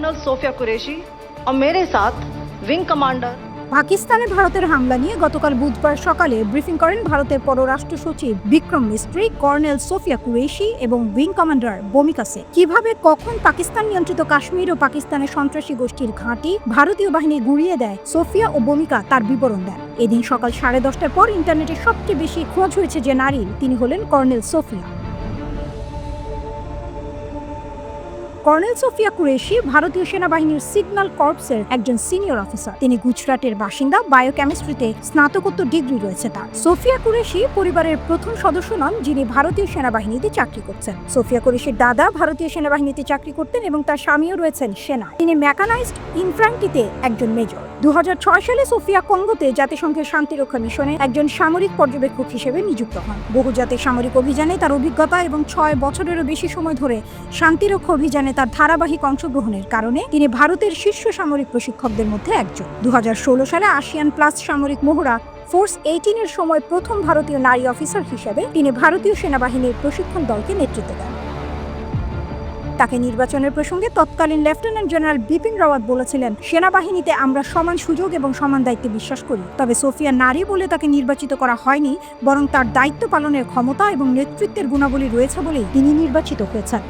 Colonel Sophia Qureshi और मेरे साथ विंग कमांडर। পাকিস্তানে ভারতের হামলা নিয়ে গতকাল বুধবার সকালে ব্রিফিং করেন ভারতের পররাষ্ট্র সচিব বিক্রম মিস্ত্রি, কর্নেল সোফিয়া কুরেশি এবং উইং কমান্ডার বমিকা সিং। কিভাবে কখন পাকিস্তান নিয়ন্ত্রিত কাশ্মীর ও পাকিস্তানের সন্ত্রাসী গোষ্ঠীর ঘাঁটি ভারতীয় বাহিনী গুঁড়িয়ে দেয়, সোফিয়া ও বমিকা তার বিবরণ দেন। এদিন সকাল 10:30টার পর ইন্টারনেটে সবচেয়ে বেশি খোঁজ হয়েছে যে নারীর, তিনি হলেন কর্নেল সোফিয়া। কর্নেল সোফিয়া কুরেশি ভারতীয় সেনাবাহিনীর সিগন্যাল কর্পসের একজন সিনিয়র অফিসার। তিনি গুজরাটের বাসিন্দা, বায়োকেমিস্ট্রিতে স্নাতকোত্তর ডিগ্রি রয়েছে তার। সোফিয়া কুরেশি পরিবারের প্রথম সদস্য নন যিনি ভারতীয় সেনাবাহিনীতে চাকরি করছেন। সোফিয়া কুরেশির দাদা ভারতীয় সেনাবাহিনীতে চাকরি করতেন এবং তার স্বামীও রয়েছেন সেনায়। তিনি মেকানাইজড ইনফ্যান্ট্রিতে একজন মেজর। 2006 সালে সোফিয়া কঙ্গোতে জাতিসংঘের শান্তিরক্ষা মিশনে একজন সামরিক পর্যবেক্ষক হিসেবে নিযুক্ত হন। বহুজাতিক সামরিক অভিযানে তার অভিজ্ঞতা এবং 6 বছরেরও বেশি সময় ধরে শান্তিরক্ষা অভিযানে তার ধারাবাহিক অংশগ্রহণের কারণে তিনি ভারতের শীর্ষ সামরিক প্রশিক্ষকদের মধ্যে একজন। 2016 সালে আসিয়ান প্লাস সামরিক মহড়া ফোর্স 18 এর সময় প্রথম ভারতীয় নারী অফিসার হিসেবে তিনি ভারতীয় সেনাবাহিনীর প্রশিক্ষণ দলকে নেতৃত্ব দেন। তাকে নির্বাচনের প্রসঙ্গে তৎকালীন লেফটেন্যান্ট জেনারেল বিপিন রাওয়াত বলেছিলেন, সেনাবাহিনীতে আমরা সমান সুযোগ এবং সমান দায়িত্বে বিশ্বাস করি। তবে সোফিয়া নারী বলে তাকে নির্বাচিত করা হয়নি, বরং তার দায়িত্ব পালনের ক্ষমতা এবং নেতৃত্বের গুণাবলী রয়েছে বলেই তিনি নির্বাচিত হয়েছেন।